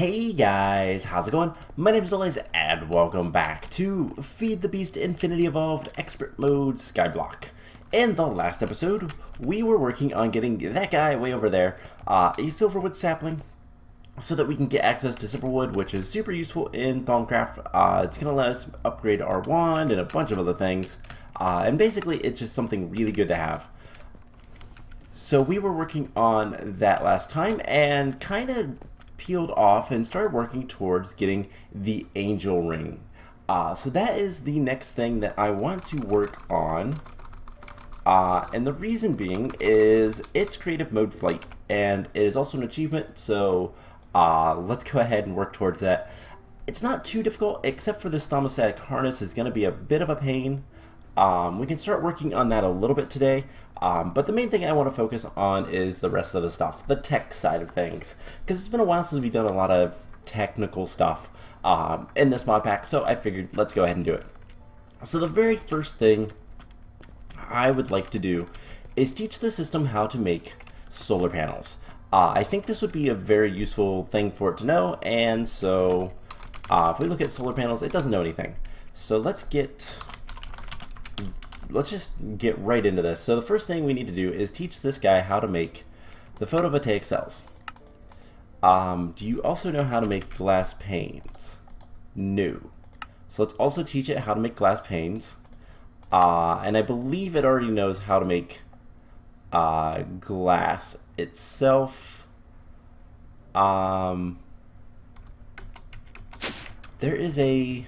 Hey guys, how's it going? My name is Elias and welcome back to Feed the Beast Infinity Evolved Expert Mode Skyblock. In the last episode, we were working on getting that guy way over there, a silverwood sapling, so that we can get access to silverwood, which is super useful in Thaumcraft. It's going to let us upgrade our wand and a bunch of other things, and basically it's just something really good to have. So we were working on that last time and kind of peeled off and started working towards getting the angel ring. So that is the next thing that I want to work on. And the reason being is it's creative mode flight and it is also an achievement. So let's go ahead and work towards that. It's not too difficult, except for this thermostatic harness is going to be a bit of a pain. We can start working on that a little bit today, but the main thing I want to focus on is the rest of the stuff, the tech side of things, because it's been a while since we've done a lot of technical stuff in this mod pack, so I figured let's go ahead and do it. So the very first thing I would like to do is teach the system how to make solar panels. I think this would be a very useful thing for it to know, and so if we look at solar panels, it doesn't know anything. So let's just get right into this. So the first thing we need to do is teach this guy how to make the photovoltaic cells. Do you also know how to make glass panes? No. So let's also teach it how to make glass panes. And I believe it already knows how to make glass itself. There is a...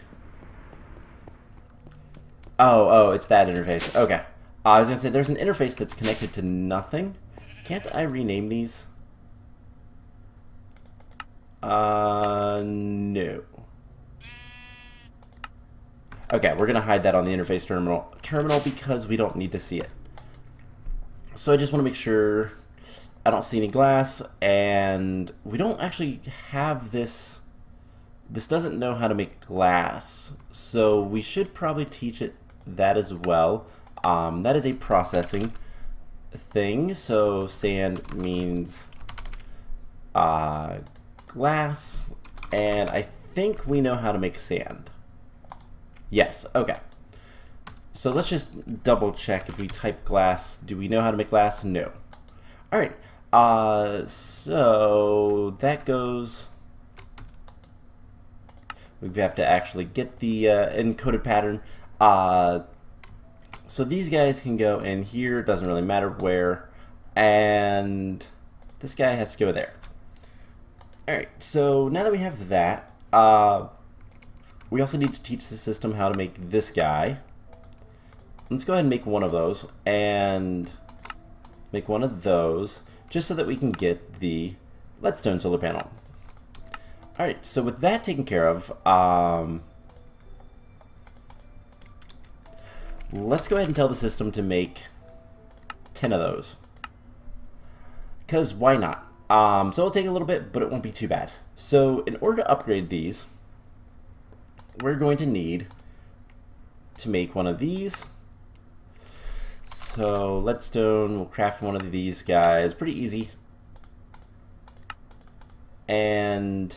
Oh, it's that interface. Okay. I was going to say, there's an interface that's connected to nothing. Can't I rename these? No. Okay, we're going to hide that on the interface terminal because we don't need to see it. So I just want to make sure I don't see any glass, and we don't actually have this. This doesn't know how to make glass, so we should probably teach it that as well. That is a processing thing, so sand means glass, and I think we know how to make sand. Yes, okay. So let's just double check. If we type glass, do we know how to make glass? No. Alright, so that goes... We have to actually get the encoded pattern. So these guys can go in here, doesn't really matter where, and this guy has to go there. Alright, so now that we have that, we also need to teach the system how to make this guy. Let's go ahead and make one of those, and make one of those, just so that we can get the leadstone solar panel. Alright, so with that taken care of, let's go ahead and tell the system to make 10 of those. Because why not? So it'll take a little bit, but it won't be too bad. So in order to upgrade these, we're going to need to make one of these. So leadstone, we'll craft one of these guys. Pretty easy. And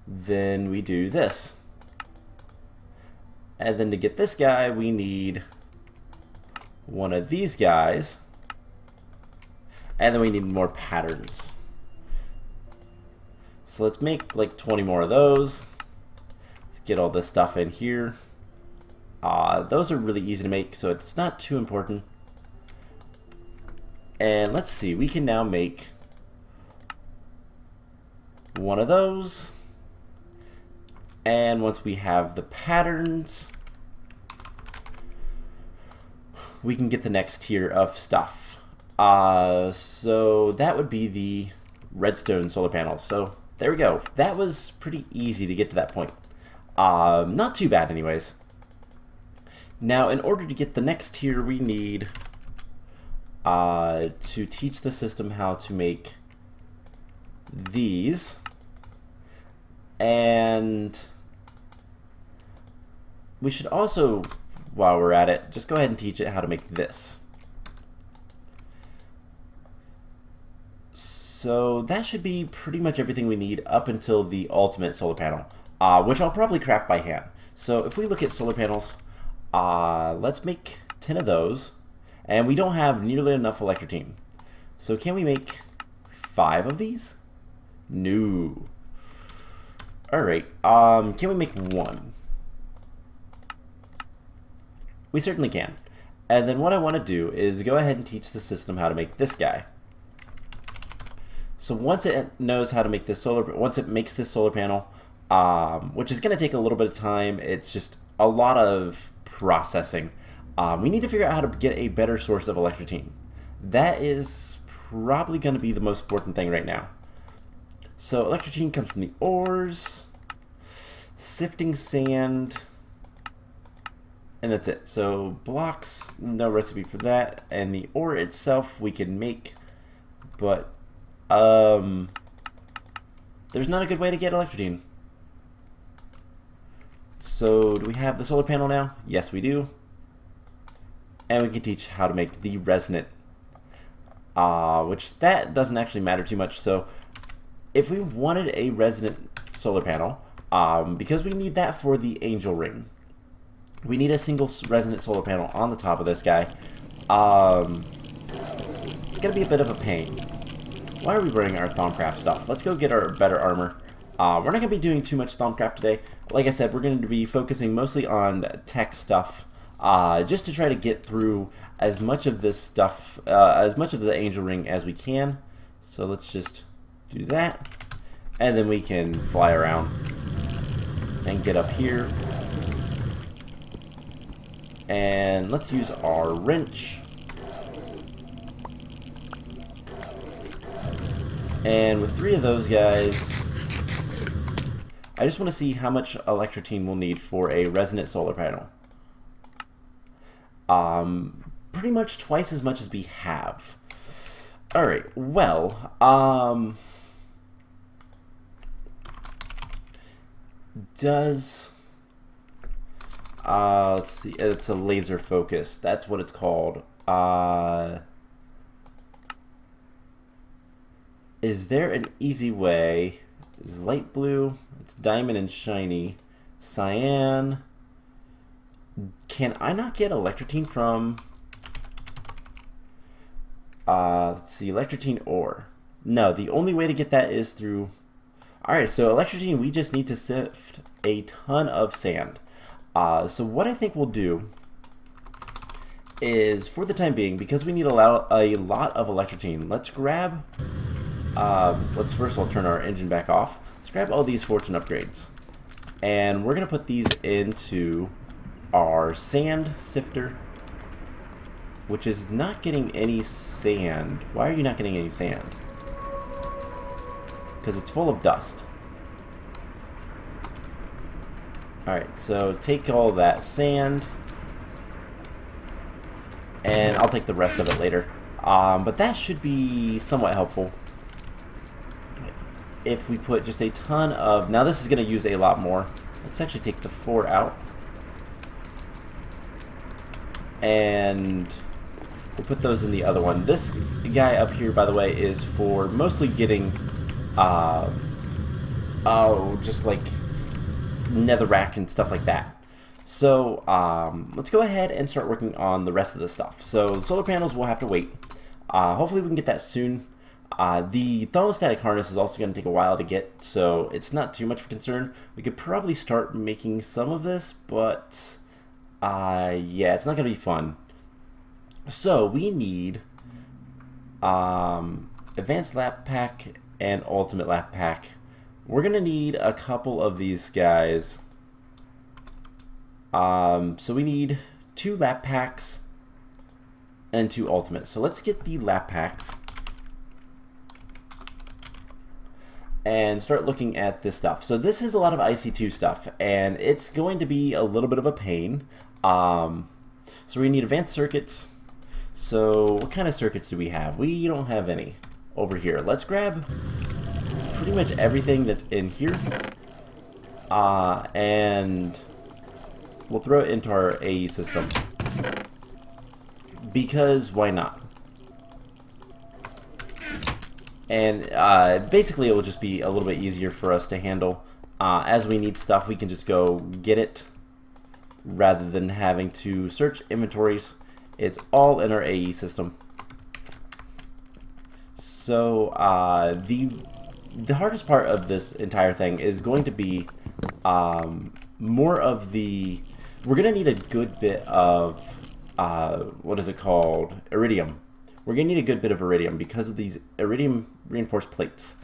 then we do this. And then to get this guy, we need one of these guys. And then we need more patterns. So let's make like 20 more of those. Let's get all this stuff in here. Those are really easy to make, so it's not too important. And let's see, we can now make one of those. And once we have the patterns, we can get the next tier of stuff. So that would be the redstone solar panels. So there we go. That was pretty easy to get to that point. Not too bad anyways. Now in order to get the next tier, we need to teach the system how to make these. And we should also, while we're at it, just go ahead and teach it how to make this. So that should be pretty much everything we need up until the ultimate solar panel, which I'll probably craft by hand. So if we look at solar panels, let's make 10 of those, and we don't have nearly enough electrotine. So can we make 5 of these? No. Alright, can we make 1? We certainly can. And then what I want to do is go ahead and teach the system how to make this guy. So once it knows how to make this once it makes this solar panel, which is going to take a little bit of time, it's just a lot of processing. We need to figure out how to get a better source of electrotine. That is probably going to be the most important thing right now. So electrotine comes from the ores, sifting sand, and that's it. So blocks, no recipe for that, and the ore itself we can make, but there's not a good way to get electrotine. So do we have the solar panel now? Yes, we do. And we can teach how to make the resonant, which that doesn't actually matter too much. So if we wanted a resonant solar panel, because we need that for the angel ring, we need a single resonant solar panel on the top of this guy. It's gonna be a bit of a pain. Why are we wearing our Thaumcraft stuff? Let's go get our better armor. We're not going to be doing too much Thaumcraft today. Like I said, we're going to be focusing mostly on tech stuff, just to try to get through as much of this stuff, as much of the angel ring as we can. So let's just do that, and then we can fly around and get up here. And let's use our wrench. And with 3 of those guys, I just want to see how much electrotine we'll need for a resonant solar panel. Pretty much twice as much as we have. Alright, well, let's see, it's a laser focus. That's what it's called. Is there an easy way? It's light blue, it's diamond and shiny, cyan. Can I not get electrotine from, let's see, electrotine ore? No, the only way to get that is through, alright, so electrotine, we just need to sift a ton of sand. So what I think we'll do is, for the time being, because we need a lot of electrotine, let's grab, let's first of all turn our engine back off. Let's grab all these fortune upgrades, and we're going to put these into our sand sifter, which is not getting any sand. Why are you not getting any sand? Because it's full of dust. Alright, so take all that sand, and I'll take the rest of it later. But that should be somewhat helpful if we put just a ton of... Now this is going to use a lot more. Let's actually take the 4 out. And we'll put those in the other one. This guy up here, by the way, is for mostly getting... just like netherrack and stuff like that. So let's go ahead and start working on the rest of the stuff. So the solar panels will have to wait. Hopefully we can get that soon. The thermostatic harness is also going to take a while to get, so it's not too much of a concern. We could probably start making some of this, but yeah, it's not going to be fun. So we need advanced lap pack and ultimate lap pack. We're going to need a couple of these guys. So we need 2 lap packs and 2 ultimate. So let's get the lap packs and start looking at this stuff. So this is a lot of IC2 stuff, and it's going to be a little bit of a pain. So we need advanced circuits. So what kind of circuits do we have? We don't have any over here. Let's grab pretty much everything that's in here, and we'll throw it into our AE system, because why not? And basically it will just be a little bit easier for us to handle. As we need stuff, we can just go get it rather than having to search inventories. It's all in our AE system. So the hardest part of this entire thing is going to be more of the... We're going to need a good bit of, what is it called? Iridium. We're going to need a good bit of Iridium because of these Iridium reinforced plates.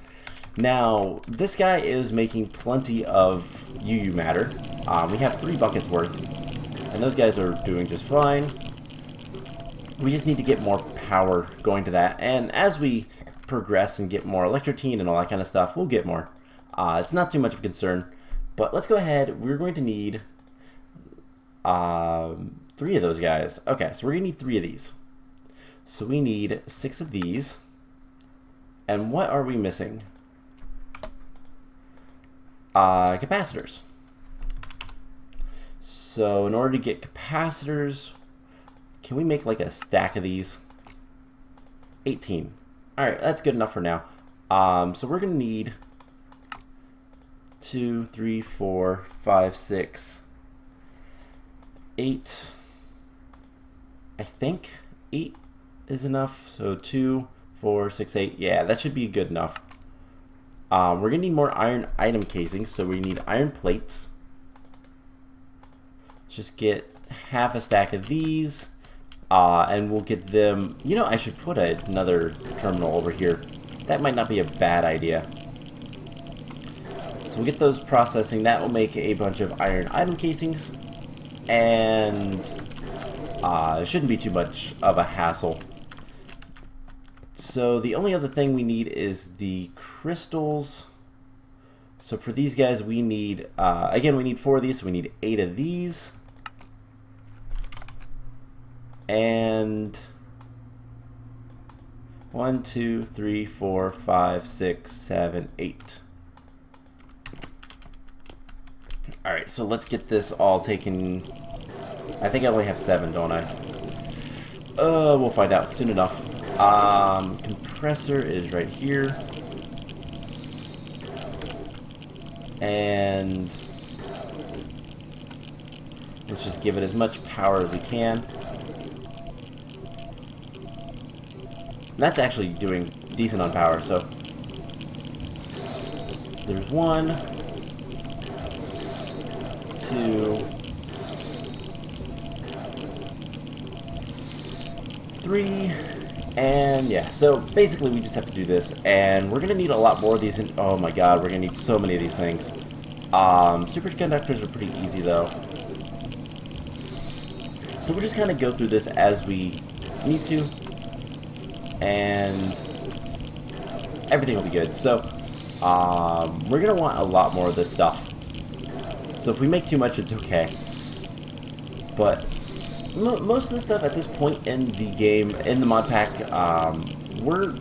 Now, this guy is making plenty of UU matter. We have 3 buckets worth, and those guys are doing just fine. We just need to get more power going to that, and as we progress and get more electrotine and all that kind of stuff, we'll get more. It's not too much of a concern, but let's go ahead. We're going to need 3 of those guys. Okay, so we're going to need 3 of these. So we need 6 of these. And what are we missing? Capacitors. So in order to get capacitors, can we make like a stack of these? 18. Alright, that's good enough for now. So we're going to need 2, 3, 4, 5, 6, 8. I think 8 is enough. So 2, 4, 6, 8. Yeah, that should be good enough. We're going to need more iron item casings, so we need iron plates. Just get half a stack of these. And we'll get them... You know, I should put another terminal over here. That might not be a bad idea. So we'll get those processing. That will make a bunch of iron item casings. And it shouldn't be too much of a hassle. So the only other thing we need is the crystals. So for these guys we need... again, we need 4 of these, so we need 8 of these. And 1, 2, 3, 4, 5, 6, 7, 8. Alright, so let's get this all taken. I think I only have 7, don't I? We'll find out soon enough. Compressor is right here. And let's just give it as much power as we can. That's actually doing decent on power, so there's 1, 2, 3, and yeah, so basically we just have to do this, and we're gonna need a lot more of these. Oh my god, we're gonna need so many of these things. Superconductors are pretty easy though, so we'll just kind of go through this as we need to, and everything will be good. So we're gonna want a lot more of this stuff, so if we make too much, it's okay, but most of the stuff at this point in the game, in the mod pack, we're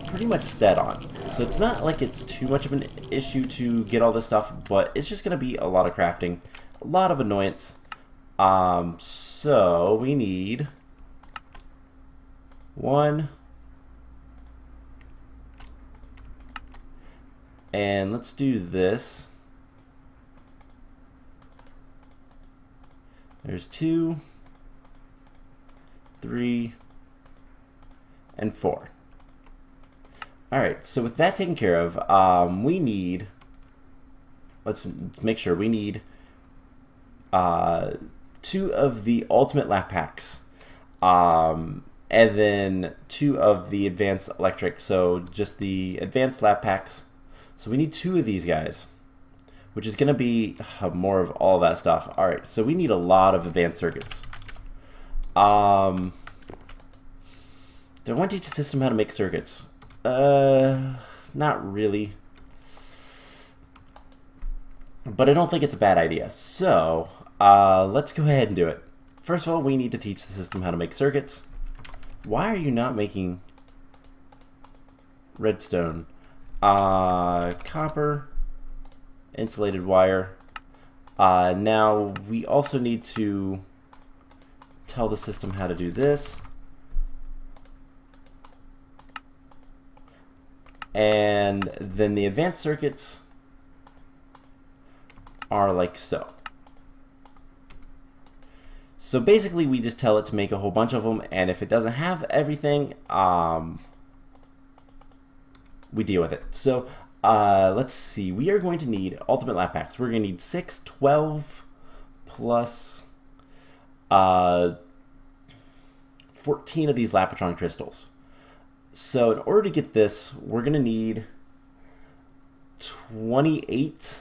pretty much set on. So it's not like it's too much of an issue to get all this stuff, but it's just going to be a lot of crafting, a lot of annoyance. So we need 1, and let's do this. There's 2, 3, and 4. Alright, so with that taken care of, we need, let's make sure, we need 2 of the ultimate lap packs, and then 2 of the advanced electric, so just the advanced lap packs. So we need 2 of these guys, which is going to be more of all that stuff. Alright, so we need a lot of advanced circuits. Do I want to teach the system how to make circuits? Not really. But I don't think it's a bad idea. So, let's go ahead and do it. First of all, we need to teach the system how to make circuits. Why are you not making redstone? Copper, insulated wire. Now we also need to tell the system how to do this. And then the advanced circuits are like so. So basically we just tell it to make a whole bunch of them, and if it doesn't have everything, we deal with it. So let's see, we are going to need ultimate lap packs. We're going to need 6, 12 plus 14 of these Lapotron crystals. So in order to get this, we're going to need 28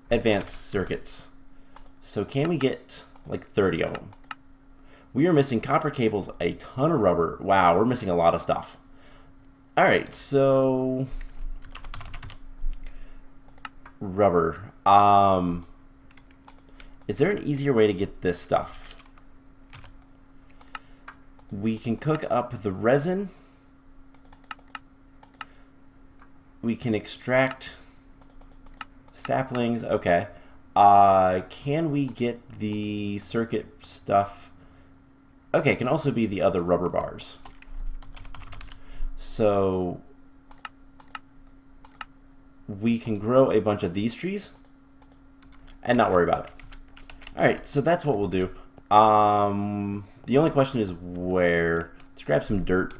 advanced circuits. So can we get like 30 of them? We are missing copper cables, a ton of rubber. Wow, we're missing a lot of stuff. All right, so rubber. Is there an easier way to get this stuff? We can cook up the resin. We can extract saplings. Okay. Can we get the circuit stuff? Okay, it can also be the other rubber bars. So we can grow a bunch of these trees and not worry about it. Alright, so that's what we'll do. The only question is where. Let's grab some dirt.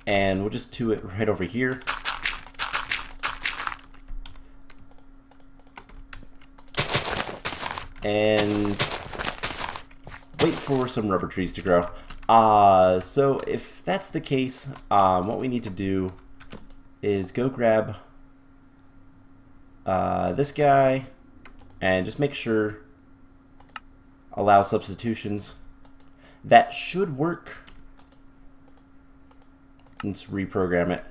And we'll just do it right over here. And wait for some rubber trees to grow. So if that's the case, what we need to do is go grab this guy and just make sure allow substitutions. That should work. Let's reprogram it.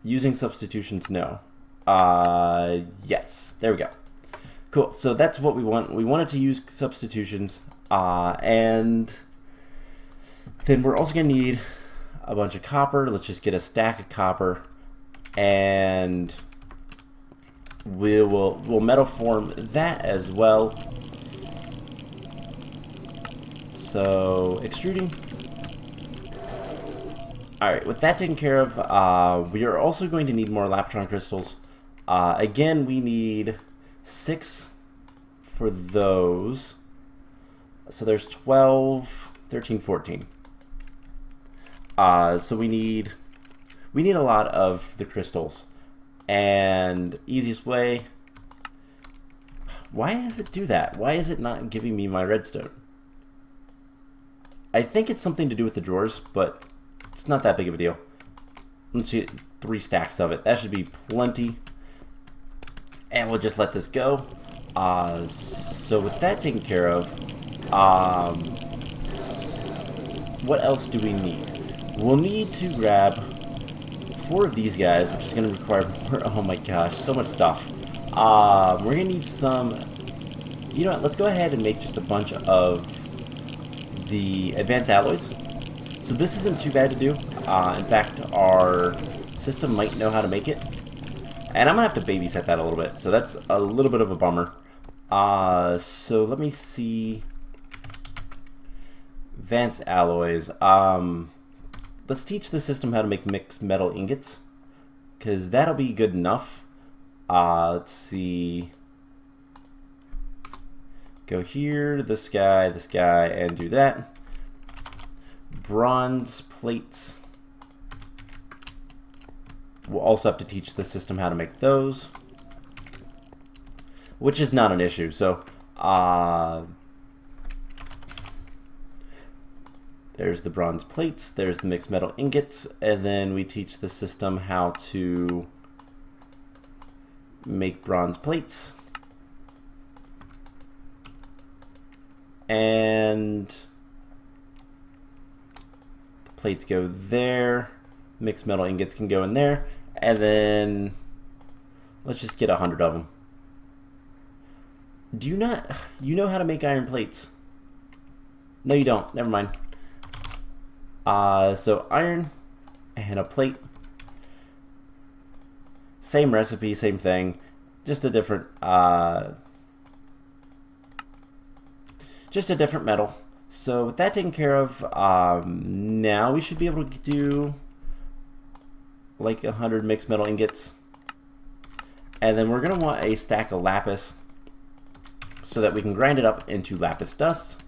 Using substitutions, no. Yes, there we go. Cool, so that's what we want. We wanted to use substitutions, and then we're also gonna need a bunch of copper. Let's just get a stack of copper, and we'll metal form that as well. So extruding. Alright, with that taken care of, we are also going to need more Lapotron crystals. Again, we need 6 for those. So there's 12, 13, 14. So we need a lot of the crystals. And easiest way, why does it do that? Why is it not giving me my redstone? I think it's something to do with the drawers, but it's not that big of a deal. Let's get 3 stacks of it. That should be plenty. And we'll just let this go. So with that taken care of, what else do we need? We'll need to grab 4 of these guys, which is going to require more. Oh my gosh, so much stuff. We're going to need some. You know what? Let's go ahead and make just a bunch of the advanced alloys. So this isn't too bad to do. In fact, our system might know how to make it. And I'm going to have to babysit that a little bit. So that's a little bit of a bummer. So let me see. Advanced alloys. Let's teach the system how to make mixed metal ingots, because that'll be good enough. Let's see. Go here, this guy, and do that. Bronze plates. We'll also have to teach the system how to make those, which is not an issue. So, there's the bronze plates, there's the mixed metal ingots, and then we teach the system how to make bronze plates. And the plates go there, mixed metal ingots can go in there, and then let's just get 100 of them. Do you not, you know how to make iron plates? No, you don't. Never mind. So iron and a plate. Same recipe, same thing. Just a different metal. So with that taken care of, now we should be able to do like 100 mixed metal ingots. And then we're going to want a stack of lapis so that we can grind it up into lapis dust.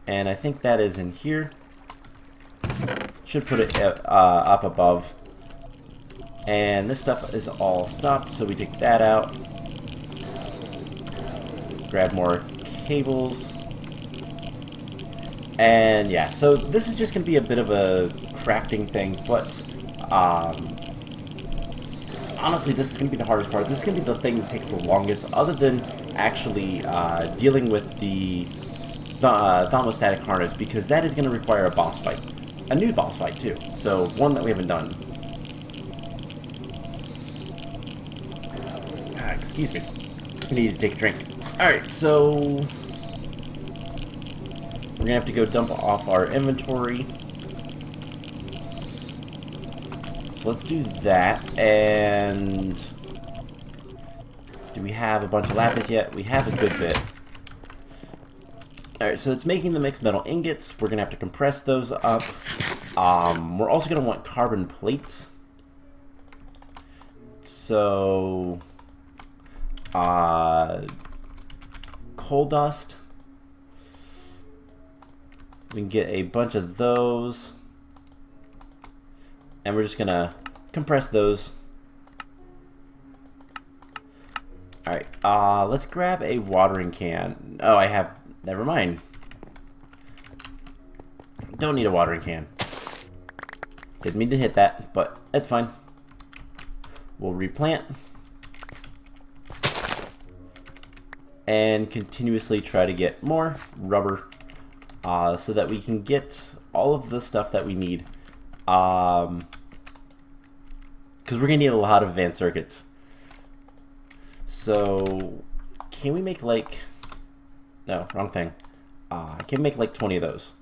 And I think that is in here. Should put it up above. And this stuff is all stopped, so we take that out. Grab more cables. And yeah, so this is just going to be a bit of a crafting thing, but honestly, this is going to be the hardest part. This is going to be the thing that takes the longest, other than actually dealing with the thermostatic harness, because that is going to require a boss fight. A new boss fight, too. So, one that we haven't done. Excuse me. I need to take a drink. Alright, so we're going to have to go dump off our inventory. So let's do that. And do we have a bunch of lapis yet? We have a good bit. Alright, so it's making the mixed metal ingots. We're going to have to compress those up. We're also going to want carbon plates. So coal dust. We can get a bunch of those. And we're just going to compress those. Alright, let's grab a watering can. Oh, I have... Never mind. Don't need a watering can. Didn't mean to hit that, but it's fine. We'll replant. And continuously try to get more rubber so that we can get all of the stuff that we need. Because we're going to need a lot of advanced circuits. So, can we make like... No, wrong thing. I can make like 20 of those.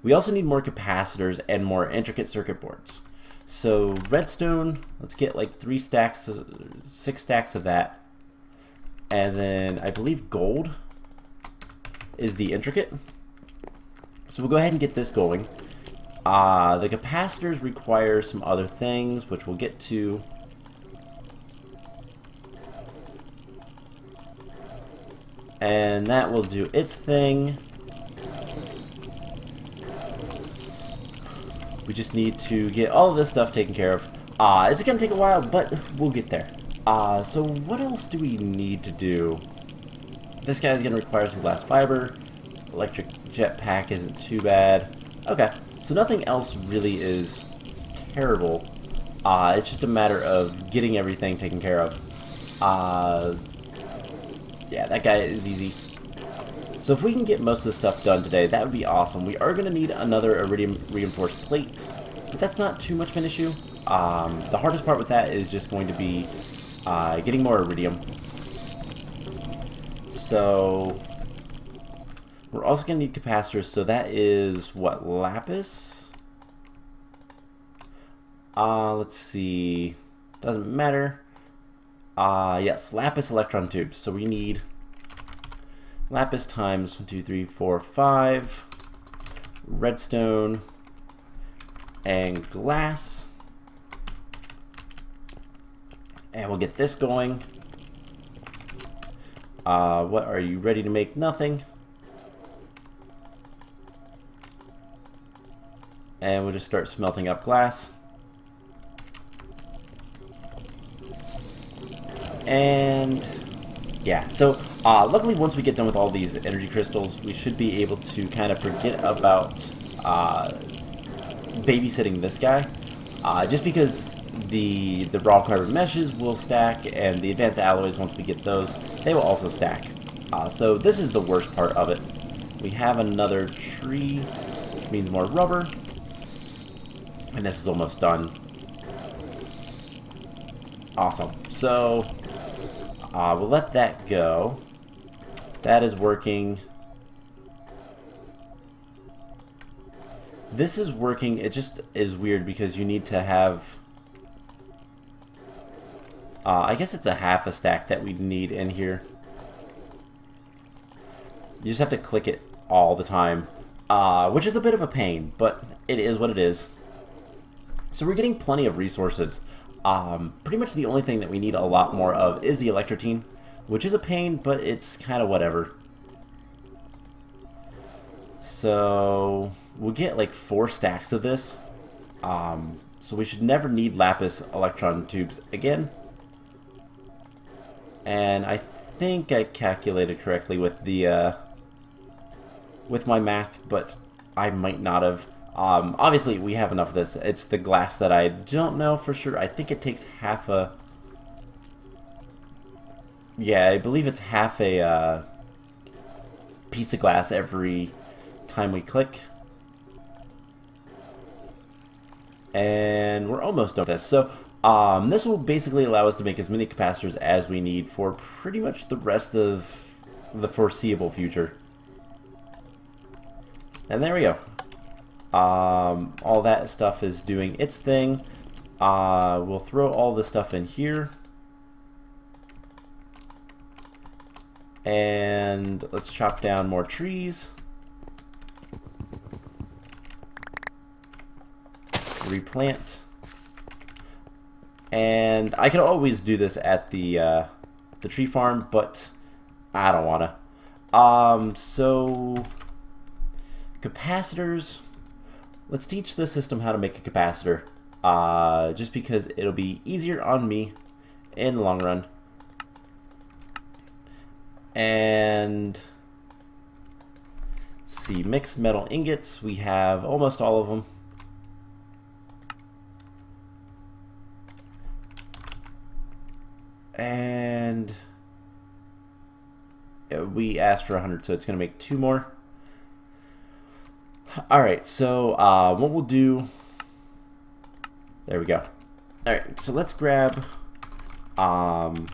We also need more capacitors and more intricate circuit boards. So redstone, let's get like 6 stacks of that. And then I believe gold is the intricate. So we'll go ahead and get this going. The capacitors require some other things, which we'll get to. And that will do its thing. We just need to get all of this stuff taken care of. It's going to take a while, but we'll get there. So what else do we need to do? This guy's going to require some glass fiber. Electric jetpack isn't too bad. Okay, so nothing else really is terrible. It's just a matter of getting everything taken care of. Yeah, that guy is easy. So if we can get most of the stuff done today, that would be awesome. We are going to need another iridium reinforced plate, but that's not too much of an issue. The hardest part with that is just going to be getting more iridium. So we're also going to need capacitors, so that is, what, lapis? Let's see. Doesn't matter. Yes, lapis electron tubes. So we need lapis times 1, 2, 3, 4, 5, redstone, and glass. And we'll get this going. What are you ready to make? Nothing. And we'll just start smelting up glass. And yeah, so luckily once we get done with all these energy crystals, we should be able to kind of forget about babysitting this guy. Just because the raw carbon meshes will stack, and the advanced alloys, once we get those, they will also stack. So this is the worst part of it. We have another tree, which means more rubber. And this is almost done. Awesome. So we'll let that go. That is working. This is working. It just is weird because you need to have... I guess it's a half a stack that we need in here. You just have to click it all the time, which is a bit of a pain, but it is what it is. So we're getting plenty of resources. Pretty much the only thing that we need a lot more of is the electrotine, which is a pain, but it's kind of whatever. So we'll get like 4 stacks of this. So we should never need lapis electron tubes again. And I think I calculated correctly with the with my math, but I might not have. Obviously, we have enough of this. It's the glass that I don't know for sure. I think it takes half a... Yeah, I believe it's half a piece of glass every time we click. And we're almost done with this. So this will basically allow us to make as many capacitors as we need for pretty much the rest of the foreseeable future. And there we go. All that stuff is doing its thing. We'll throw all this stuff in here. And let's chop down more trees. Replant. And I could always do this at the tree farm, but I don't wanna. So capacitors. Let's teach the system how to make a capacitor, just because it'll be easier on me in the long run. And let's see, mixed metal ingots. We have almost all of them. And we asked for 100, so it's going to make 2 more. Alright, so what we'll do... There we go. Alright, so let's grab... Can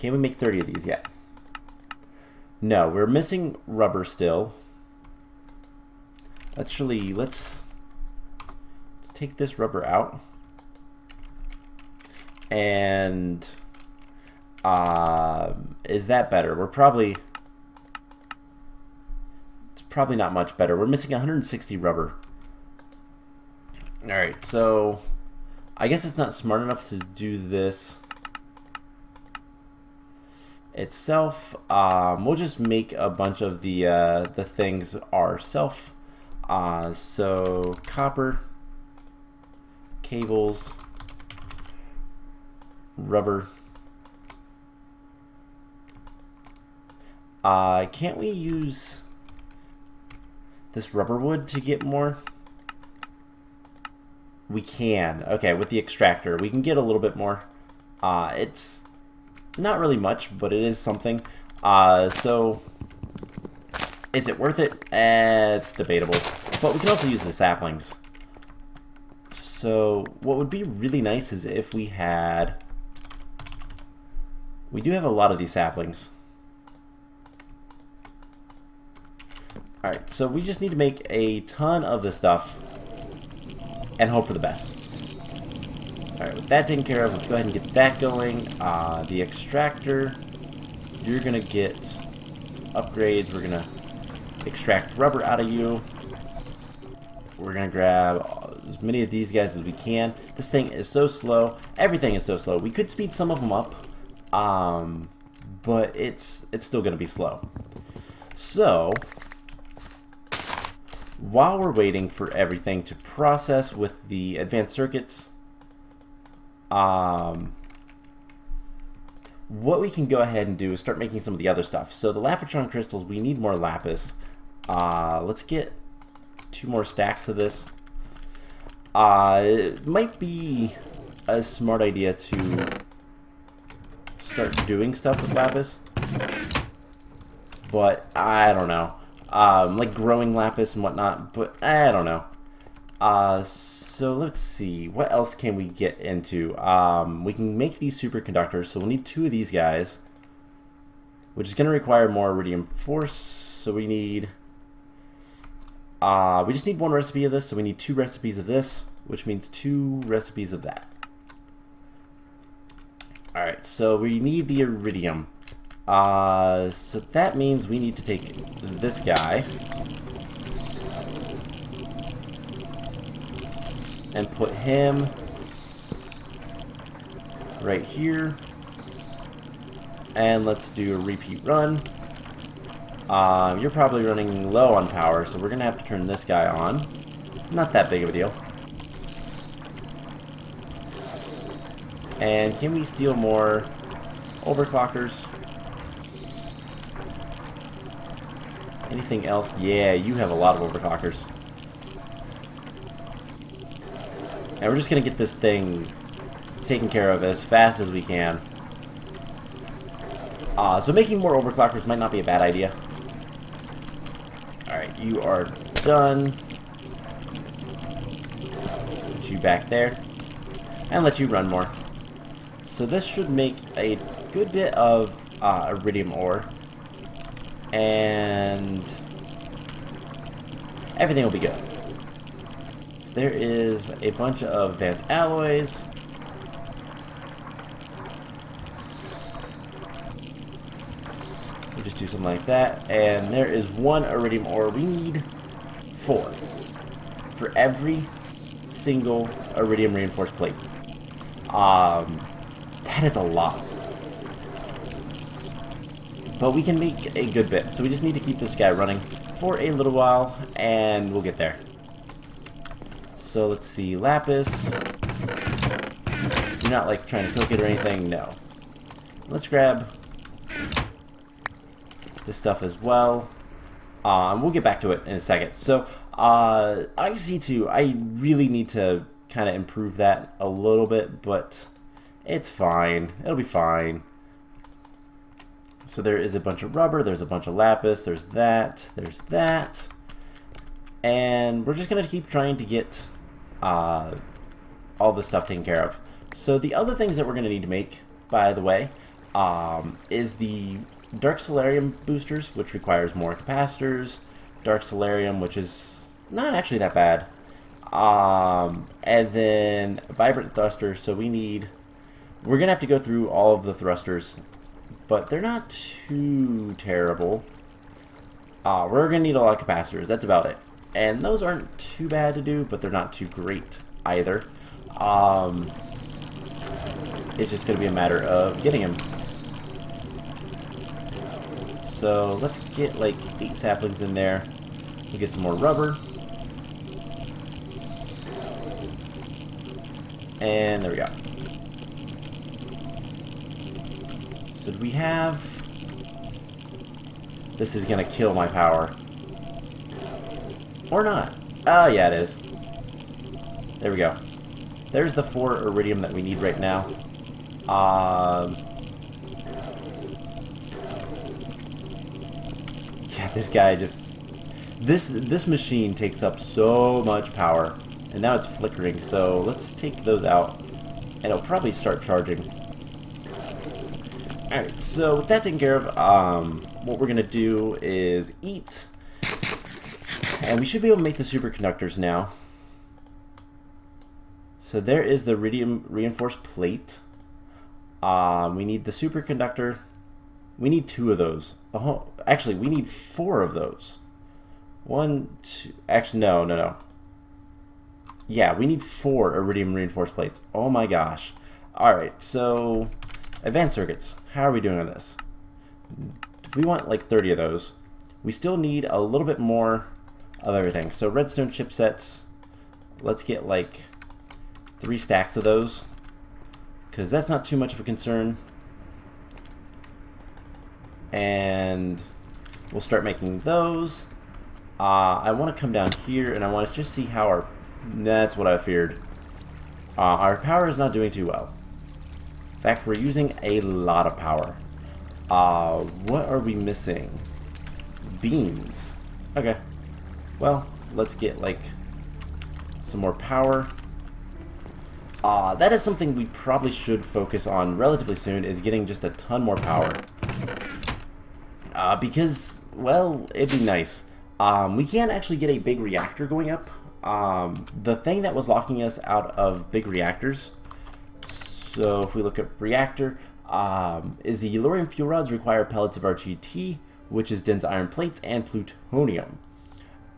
we make 30 of these yet? No, we're missing rubber still. Actually, let's take this rubber out. And is that better? We're probably not much better. We're missing 160 rubber. Alright, so I guess it's not smart enough to do this itself. We'll just make a bunch of the things ourselves. So copper, cables, rubber. Can't we use this rubber wood to get more? We can. Okay, with the extractor, we can get a little bit more. It's not really much, but it is something. So, is it worth it? It's debatable. But we can also use the saplings. So, what would be really nice is if we had... We do have a lot of these saplings. Alright, so we just need to make a ton of this stuff and hope for the best. Alright, with that taken care of, let's go ahead and get that going. The extractor, you're going to get some upgrades. We're going to extract rubber out of you. We're going to grab as many of these guys as we can. This thing is so slow. Everything is so slow. We could speed some of them up, but it's still going to be slow. So... while we're waiting for everything to process with the advanced circuits, what we can go ahead and do is start making some of the other stuff. So the lapitron crystals, we need more lapis. Let's get 2 more stacks of this. It might be a smart idea to start doing stuff with lapis, but I don't know. Like growing lapis and whatnot, but I don't know. So let's see, what else can we get into? We can make these superconductors, so we'll need 2 of these guys, which is going to require more iridium force. So we need, we just need 1 recipe of this, so we need 2 recipes of this, which means 2 recipes of that. Alright, so we need the iridium. So that means we need to take this guy and put him right here. And let's do a repeat run. You're probably running low on power, so we're going to have to turn this guy on. Not that big of a deal. And can we steal more overclockers? Anything else? Yeah, you have a lot of overclockers. And we're just going to get this thing taken care of as fast as we can. So making more overclockers might not be a bad idea. Alright, you are done. Put you back there. And let you run more. So this should make a good bit of Iridium ore. And everything will be good. So there is a bunch of advanced alloys. We'll just do something like that. And there is 1 Iridium ore. We need 4 for every single Iridium reinforced plate. That is a lot. But we can make a good bit. So we just need to keep this guy running for a little while, and we'll get there. So let's see. Lapis. You're not like trying to cook it or anything? No. Let's grab this stuff as well. We'll get back to it in a second. So IC2, I really need to kind of improve that a little bit, but it's fine. It'll be fine. So there is a bunch of rubber, there's a bunch of lapis, there's that, and we're just going to keep trying to get all this stuff taken care of. So the other things that we're going to need to make, by the way, is the Dark Solarium boosters, which requires more capacitors, Dark Solarium, which is not actually that bad, and then Vibrant Thrusters, so we're going to have to go through all of the thrusters, but they're not too terrible. We're going to need a lot of capacitors, that's about it. And those aren't too bad to do, but they're not too great either. It's just going to be a matter of getting them. So let's get like 8 saplings in there. We'll get some more rubber. And there we go. So do we have... This is going to kill my power. Or not. Oh, yeah, it is. There we go. There's the 4 Iridium that we need right now. Yeah, this guy just... This machine takes up so much power. And now it's flickering, so let's take those out. And it'll probably start charging. Alright, so with that taken care of, what we're going to do is eat. And we should be able to make the superconductors now. So there is the Iridium reinforced plate. We need the superconductor. We need 2 of those. Oh, actually, we need 4 of those. 1, 2... Actually, no. Yeah, we need 4 Iridium reinforced plates. Oh my gosh. Alright, so... Advanced circuits. How are we doing on this? We want like 30 of those. We still need a little bit more of everything. So redstone chipsets. Let's get like 3 stacks of those, because that's not too much of a concern. And we'll start making those. I want to come down here and I want to just see how our... That's what I feared. Our power is not doing too well. In fact, we're using a lot of power. What are we missing? Beans. Okay. Well, let's get like some more power. That is something we probably should focus on relatively soon, is getting just a ton more power. Because, well, it'd be nice. We can actually get a big reactor going up. The thing that was locking us out of big reactors, so if we look at reactor, is the Iridium fuel rods require pellets of RGT, which is dense iron plates, and plutonium.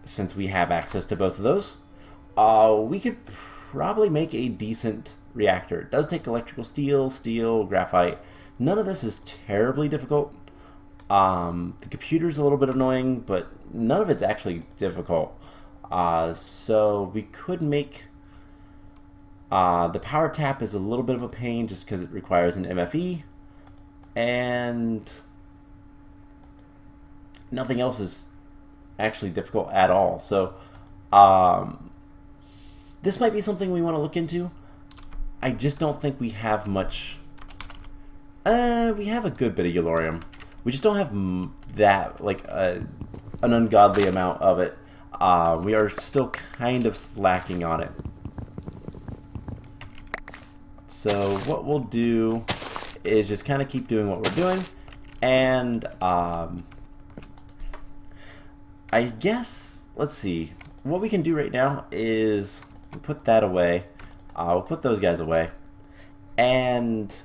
Since we have access to both of those, we could probably make a decent reactor. It does take electrical steel, graphite. None of this is terribly difficult. The computer's a little bit annoying, but none of it's actually difficult. So we could make... the power tap is a little bit of a pain just because it requires an MFE. And nothing else is actually difficult at all. So this might be something we want to look into. I just don't think we have much... we have a good bit of Uridium. We just don't have that, like, an ungodly amount of it. We are still kind of slacking on it. So what we'll do is just kind of keep doing what we're doing. And I guess, let's see. What we can do right now is put that away. We'll put those guys away. And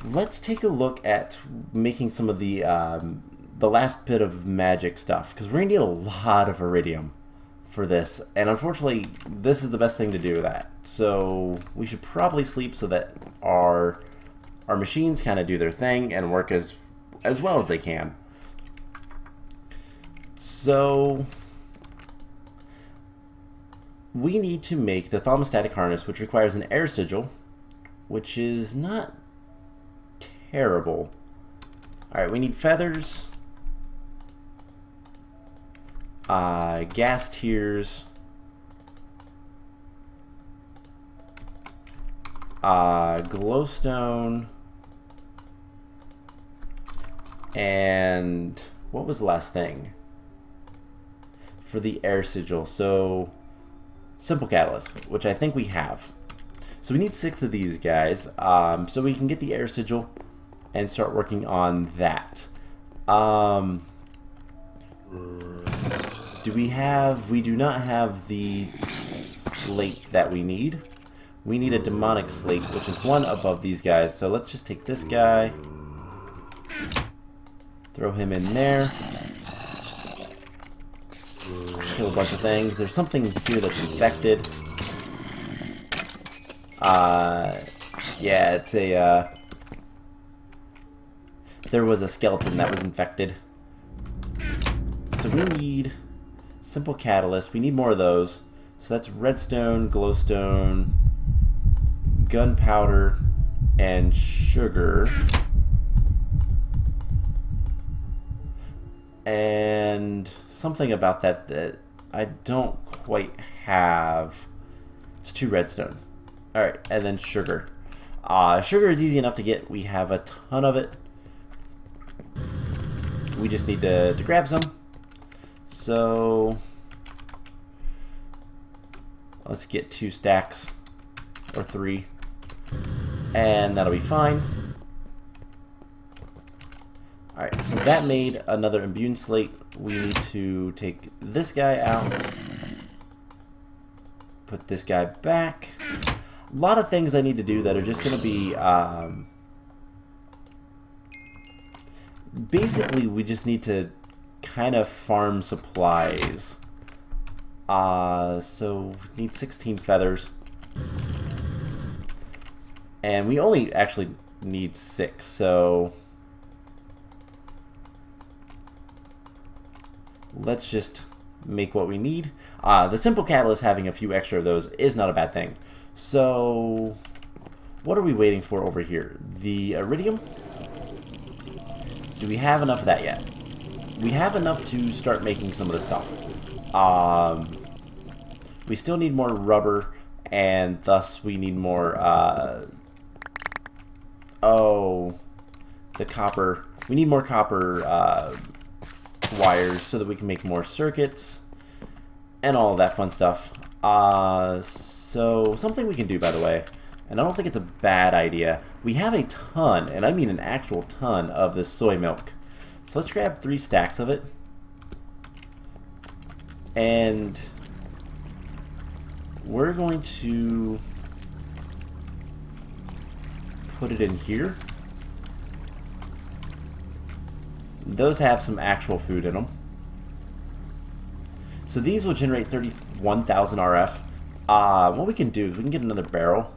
let's take a look at making some of the last bit of magic stuff, because we're gonna need a lot of Iridium for this, and unfortunately this is the best thing to do that. So we should probably sleep so that our machines kind of do their thing and work as well as they can. So we need to make the thermostatic harness, which requires an air sigil, which is not terrible. Alright, we need feathers, gas tiers, glowstone, and what was the last thing for the air sigil? So simple catalyst, which I think we have. So we need 6 of these guys, so we can get the air sigil and start working on that. Do we have... We do not have the slate that we need. We need a demonic slate, which is one above these guys. So let's just take this guy, throw him in there, kill a bunch of things. There's something here that's infected. Yeah, it's a... there was a skeleton that was infected. So we need simple catalyst. We need more of those. So that's redstone, glowstone, gunpowder, and sugar. And something about that I don't quite have. It's 2 redstone. Alright, and then sugar. Sugar is easy enough to get. We have a ton of it. We just need to grab some. So let's get 2 stacks or 3, and that'll be fine. Alright, so that made another immune slate. We need to take this guy out, put this guy back. A lot of things I need to do that are just going to be basically we just need to kind of farm supplies. So we need 16 feathers, and we only actually need 6, so let's just make what we need. The simple catalyst, having a few extra of those is not a bad thing. So what are we waiting for over here? The Iridium? Do we have enough of that yet? We have enough to start making some of the stuff. We still need more rubber, and thus we need more, the copper. We need more copper wires so that we can make more circuits and all of that fun stuff. So something we can do, by the way, and I don't think it's a bad idea. We have a ton, and I mean an actual ton, of this soy milk. So let's grab 3 stacks of it. And we're going to put it in here. Those have some actual food in them. So these will generate 31,000 RF. What we can do is we can get another barrel.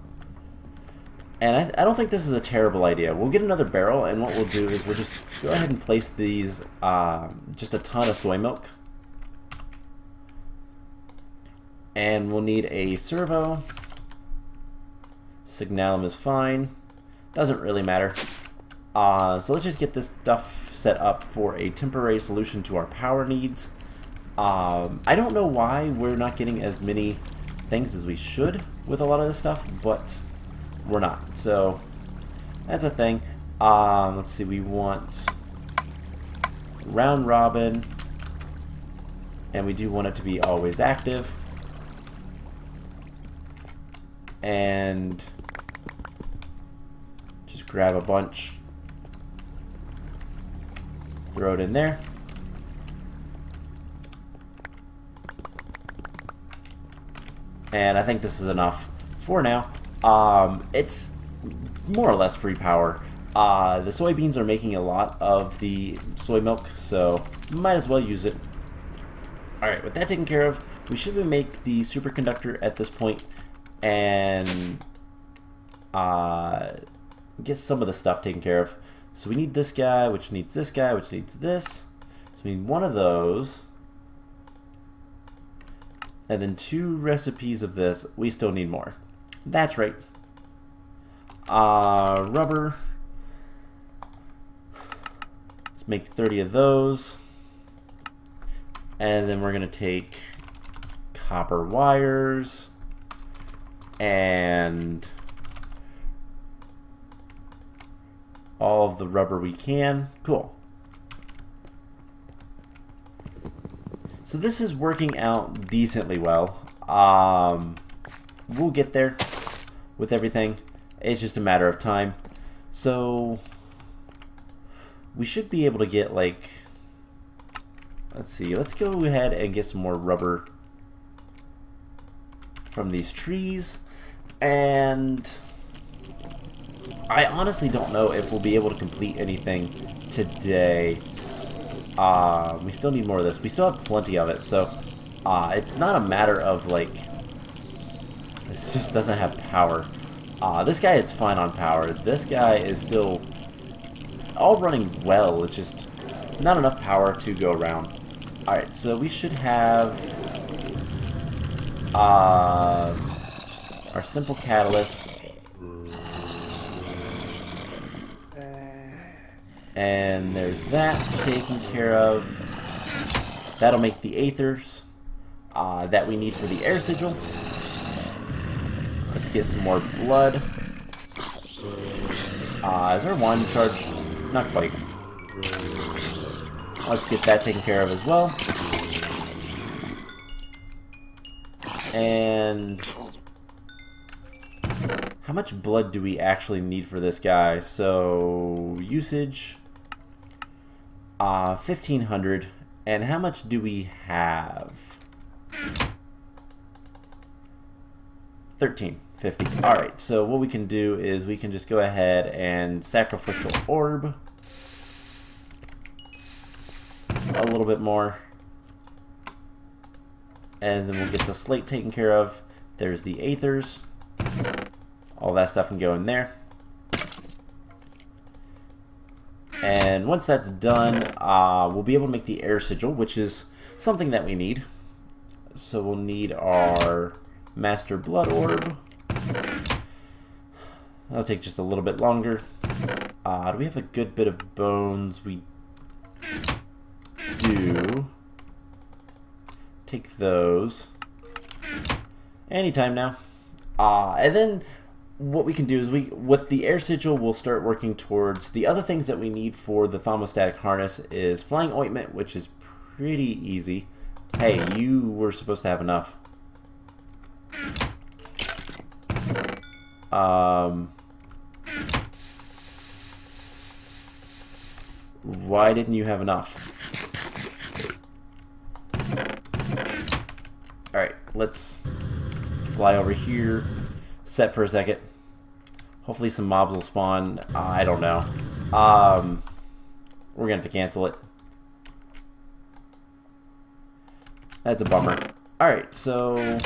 And I don't think this is a terrible idea. We'll get another barrel, and what we'll do is we'll just go ahead and place these, just a ton of soy milk. And we'll need a servo. Signalum is fine. Doesn't really matter. So let's just get this stuff set up for a temporary solution to our power needs. I don't know why we're not getting as many things as we should with a lot of this stuff, but we're not. So that's a thing. Let's see, we want round robin, and we do want it to be always active. And just grab a bunch, throw it in there. And I think this is enough for now. It's more or less free power. The soybeans are making a lot of the soy milk, so might as well use it. Alright, with that taken care of, we should make the superconductor at this point and get some of the stuff taken care of. So we need this guy, which needs this guy, which needs this. So we need one of those. And then 2 recipes of this. We still need more. That's right. Rubber. Let's make 30 of those. And then we're going to take copper wires and all of the rubber we can. Cool. So this is working out decently well. We'll get there with everything. It's just a matter of time. So we should be able to get, like, let's see, let's go ahead and get some more rubber from these trees. And I honestly don't know if we'll be able to complete anything today. We still need more of this. We still have plenty of it, so it's not a matter of, like, this just doesn't have power. This guy is fine on power. This guy is still all running well. It's just not enough power to go around. Alright, so we should have our simple catalyst. And there's that taken care of. That'll make the aethers that we need for the air sigil. Let's get some more blood. Is our wand charged? Not quite. Let's get that taken care of as well. And how much blood do we actually need for this guy? So usage 1,500. And how much do we have? 1,350. Alright, so what we can do is we can just go ahead and sacrificial orb a little bit more. And then we'll get the slate taken care of. There's the aethers. All that stuff can go in there. And once that's done, we'll be able to make the air sigil, which is something that we need. So we'll need our master blood orb. That'll take just a little bit longer. Do we have a good bit of bones? We do. Take those. Anytime now. And then what we can do is with the air sigil, we'll start working towards the other things that we need for the thermostatic harness is flying ointment, which is pretty easy. Hey, you were supposed to have enough. Why didn't you have enough? Alright, let's fly over here. Set for a second. Hopefully some mobs will spawn. I don't know. We're gonna have to cancel it. That's a bummer. Alright, so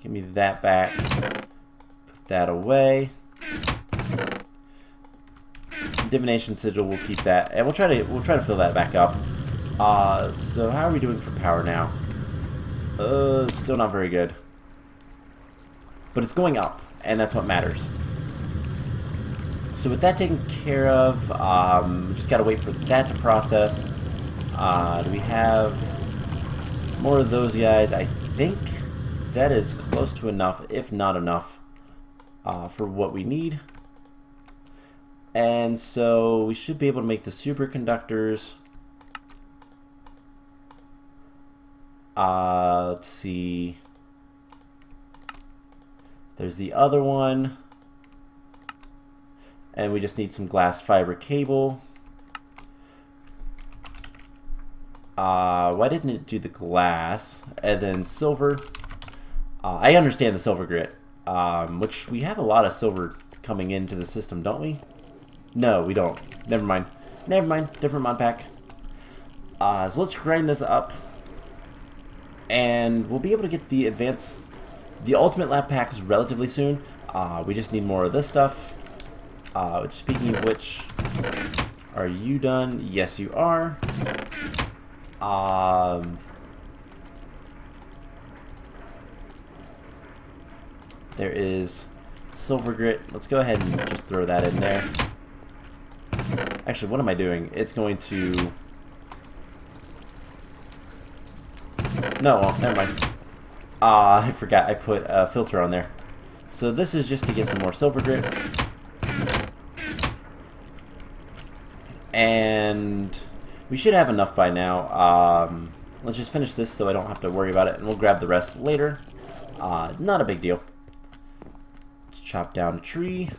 give me that back. Put that away. Divination sigil, we'll keep that, and we'll try to fill that back up. So how are we doing for power now? Still not very good, but it's going up, and that's what matters. So with that taken care of, we just gotta wait for that to process. Do we have more of those guys? I think that is close to enough, if not enough, for what we need. And so we should be able to make the superconductors. Let's see. There's the other one. And we just need some glass fiber cable. Why didn't it do the glass? And then silver. I understand the silver grit, which we have a lot of silver coming into the system, don't we? No, we don't. Never mind. Never mind. Different mod pack. So let's grind this up. And we'll be able to get the advanced... The ultimate lab packs relatively soon. We just need more of this stuff. Speaking of which... Are you done? Yes, you are. There is silver grit. Let's go ahead and just throw that in there. Actually, what am I doing? It's going to... No, well, never mind. I forgot I put a filter on there. So this is just to get some more silver grit. And we should have enough by now. Let's just finish this so I don't have to worry about it, and we'll grab the rest later. Not a big deal. Let's chop down a tree.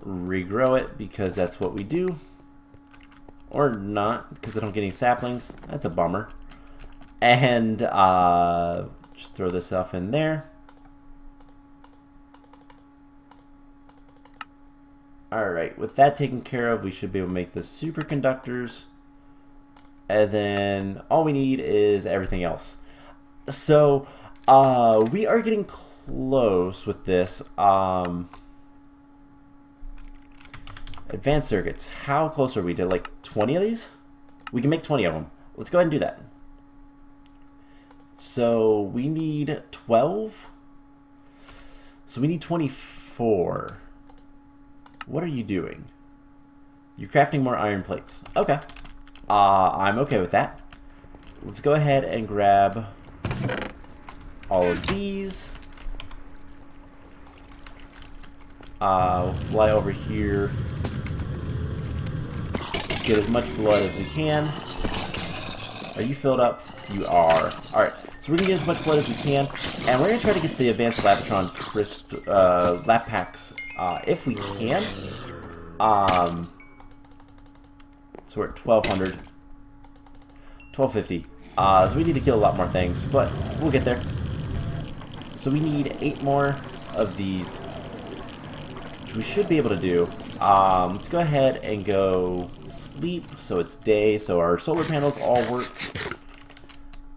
Regrow it, because that's what we do. Or not, because I don't get any saplings. That's a bummer. And just throw this stuff in there. Alright, with that taken care of, we should be able to make the superconductors. And then all we need is everything else. So, we are getting close with this. Advanced circuits. How close are we to like 20 of these? We can make 20 of them. Let's go ahead and do that. So we need 12. So we need 24. What are you doing? You're crafting more iron plates. Okay. I'm okay with that. Let's go ahead and grab all of these. We'll fly over here. Get as much blood as we can. Are you filled up? You are. Alright, so we're going to get as much blood as we can, and we're going to try to get the advanced Labotron lab packs if we can. So we're at 1200. 1250. So we need to kill a lot more things, but we'll get there. So we need 8 more of these, which we should be able to do. Let's go ahead and go sleep, so it's day, so our solar panels all work.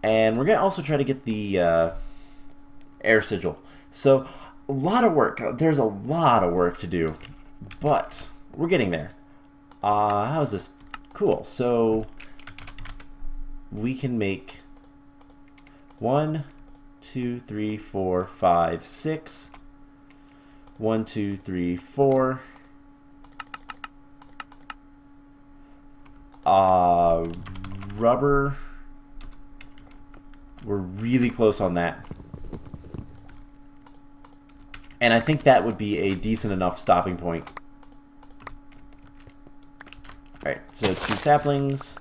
And we're going to also try to get the air sigil. So, a lot of work. There's a lot of work to do, but we're getting there. How is this? Cool. So, we can make 1, 2, 3, 4, 5, 6. 1, 2, 3, 4. Rubber. We're really close on that. And I think that would be a decent enough stopping point. Alright, so 2 saplings.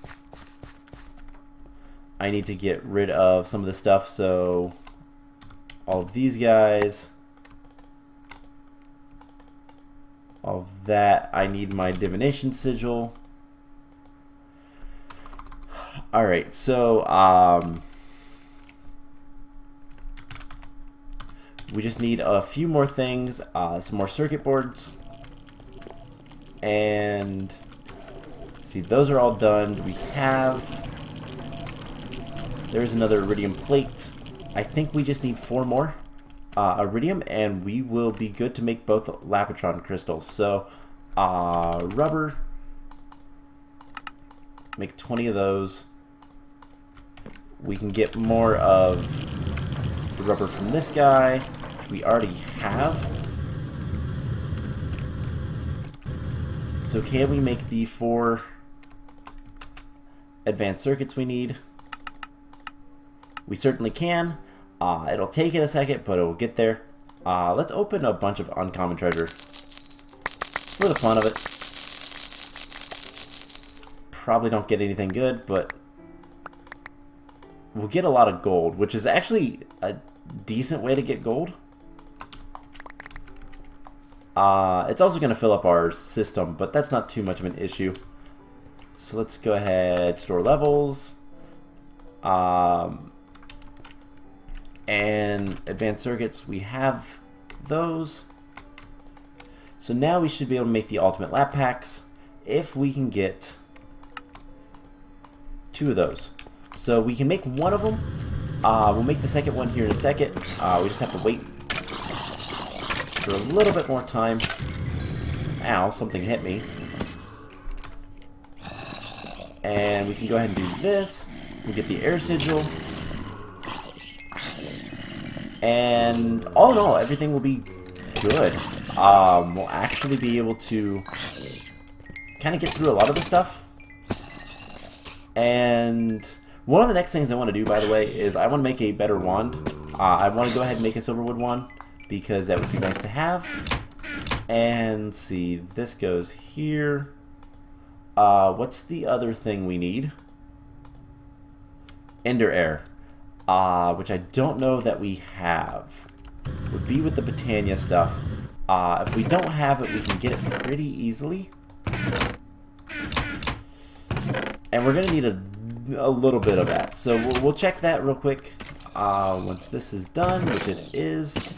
I need to get rid of some of this stuff, so all of these guys. All of that. I need my divination sigil. Alright, so We just need a few more things, some more circuit boards. And see, those are all done. We have... There's another iridium plate. I think we just need 4 more iridium, and we will be good to make both Lapotron crystals. So, rubber. Make 20 of those. We can get more of the rubber from this guy, which we already have. So can we make the 4 advanced circuits we need? We certainly can. It'll take it a second, but it will get there. Let's open a bunch of uncommon treasure for the fun of it. Probably don't get anything good, but we'll get a lot of gold, which is actually a decent way to get gold. It's also going to fill up our system, but that's not too much of an issue. So let's go ahead, store levels. And advanced circuits, we have those. So now we should be able to make the ultimate lap packs if we can get 2 of those. So we can make 1 of them. We'll make the second one here in a second. We just have to wait for a little bit more time. Ow, something hit me. And we can go ahead and do this. We get the air sigil. And all in all, everything will be good. We'll actually be able to kind of get through a lot of the stuff. And one of the next things I want to do, by the way, is I want to make a better wand. I want to go ahead and make a silverwood wand because that would be nice to have. And see, this goes here. What's the other thing we need? Ender air. Which I don't know that we have. Would be with the Britannia stuff. If we don't have it, we can get it pretty easily. And we're going to need a little bit of that. So we'll check that real quick once this is done, which it is.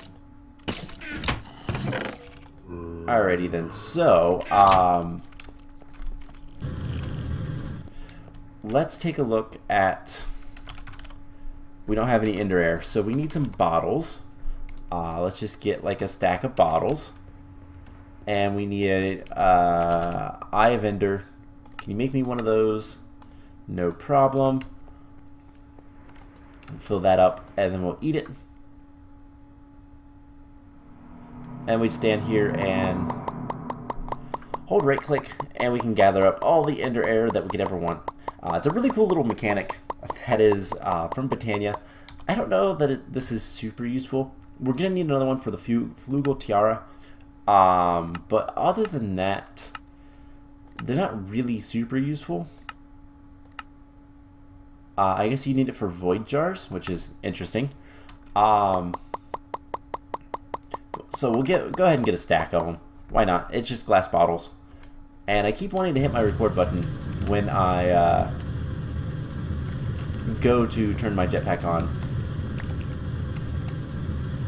Alrighty then. So, let's take a look at... We don't have any ender air, so we need some bottles. Let's just get like a stack of bottles. And we need a Eye of Ender. Can you make me one of those? No problem. Fill that up, and then we'll eat it. And we stand here and hold right click, and we can gather up all the ender air that we could ever want. It's a really cool little mechanic that is from Britannia. I don't know that this is super useful. We're going to need another one for the Flugel Tiara. But other than that, they're not really super useful. I guess you need it for void jars, which is interesting. So we'll go ahead and get a stack of them. Why not? It's just glass bottles. And I keep wanting to hit my record button when I go to turn my jetpack on.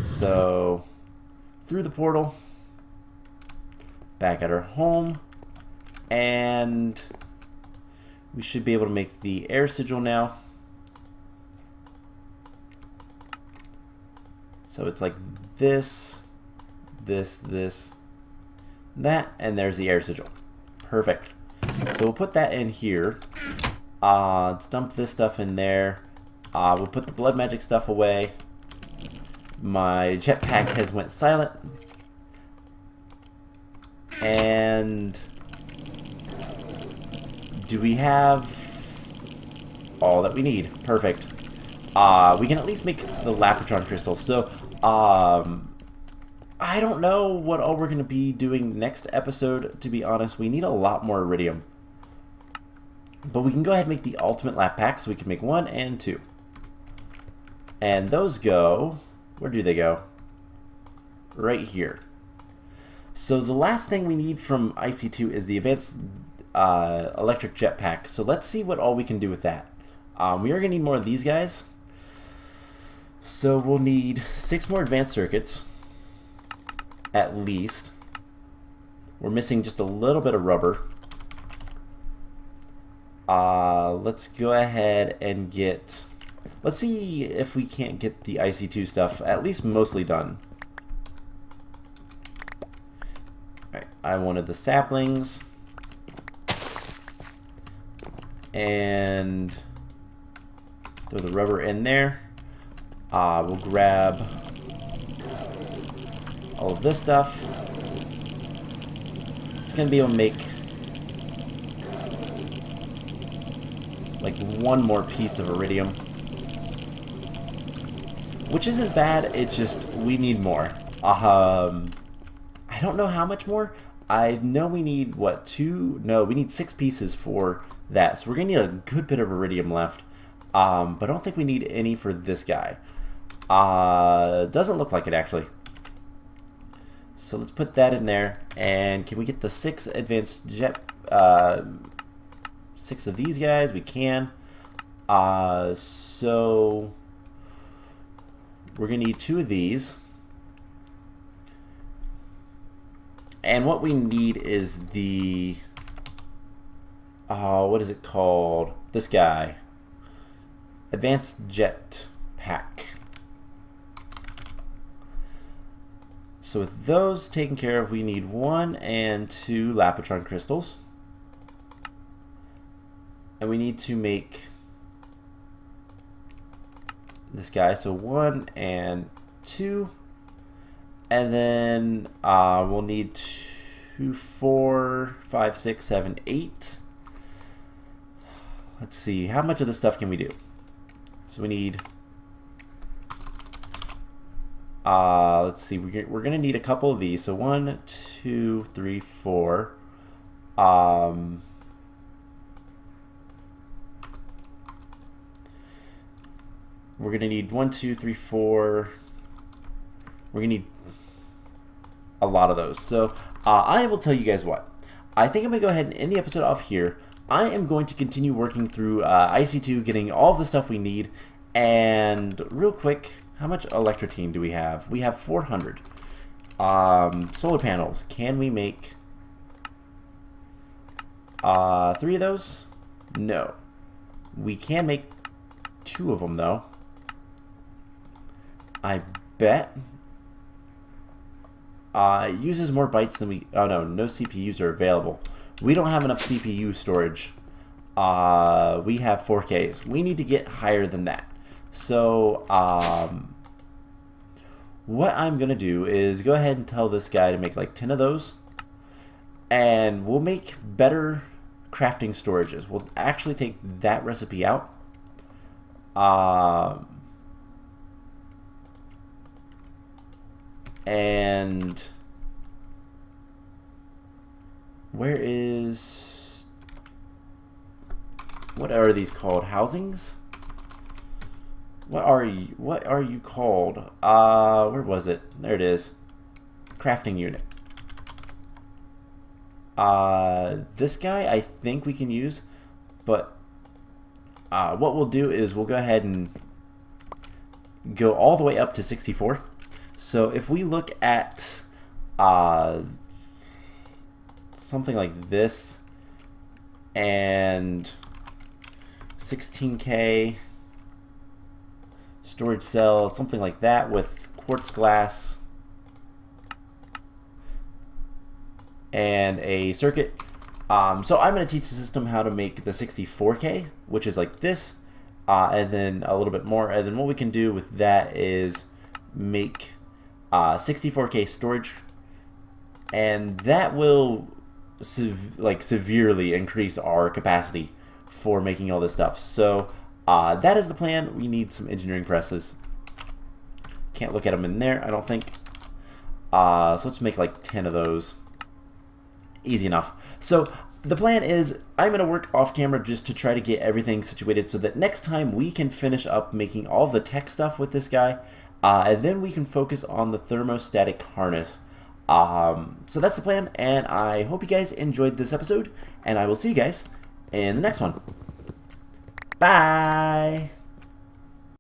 So, through the portal, back at our home, and we should be able to make the air sigil now. So it's like this, that, and there's the air sigil. Perfect. So we'll put that in here. Let's dump this stuff in there. We'll put the blood magic stuff away. My jetpack has went silent. And do we have all that we need? Perfect. We can at least make the Lapotron crystals. So, I don't know what all we're going to be doing next episode, to be honest. We need a lot more Iridium. But we can go ahead and make the ultimate lap pack, so we can make 1 and 2. And those go... Where do they go? Right here. So the last thing we need from IC2 is the advanced electric jetpack. So let's see what all we can do with that. We are going to need more of these guys. So we'll need 6 more advanced circuits, at least. We're missing just a little bit of rubber. Let's go ahead and get... Let's see if we can't get the IC2 stuff at least mostly done. Alright, I wanted the saplings. And throw the rubber in there. We'll grab all of this stuff. It's going to be able to make like one more piece of iridium, which isn't bad. It's just we need more. I don't know how much more. I know we need what, 2? No, we need 6 pieces for that. So we're gonna need a good bit of iridium left. But I don't think we need any for this guy. Doesn't look like it actually. So let's put that in there. And can we get the 6 advanced jet? 6 of these guys? We can. So we're gonna need 2 of these. And what we need is the what is it called? This guy. Advanced jet pack. So with those taken care of, we need 1 and 2 Lapotron crystals. And we need to make this guy. So 1 and 2. And then we'll need 2, 4, 5, 6, 7, 8. Let's see, how much of this stuff can we do? So we need, let's see, we're going to need a couple of these. So 1, 2, 3, 4. We're going to need 1, 2, 3, 4. We're going to need a lot of those. So I will tell you guys what. I think I'm going to go ahead and end the episode off here. I am going to continue working through IC2, getting all of the stuff we need. And real quick, how much electrotine do we have? We have 400. Solar panels. Can we make 3 of those? No. We can make 2 of them though. I bet. It uses more bytes than we... Oh no, no CPUs are available. We don't have enough CPU storage. We have 4Ks. We need to get higher than that. So, what I'm going to do is go ahead and tell this guy to make like 10 of those. And we'll make better crafting storages. We'll actually take that recipe out. And where is, what are these called? Housings? What are you called? Where was it? There it is. Crafting unit. This guy I think we can use, but what we'll do is we'll go ahead and go all the way up to 64. So if we look at something like this and 16K storage cell, something like that with quartz glass and a circuit. So I'm going to teach the system how to make the 64K, which is like this, and then a little bit more. And then what we can do with that is make 64K storage, and that will severely increase our capacity for making all this stuff. So that is the plan. We need some engineering presses. Can't look at them in there, I don't think. So let's make like 10 of those. Easy enough. So the plan is I'm going to work off camera just to try to get everything situated so that next time we can finish up making all the tech stuff with this guy. And then we can focus on the thermostatic harness. So that's the plan, and I hope you guys enjoyed this episode, and I will see you guys in the next one. Bye!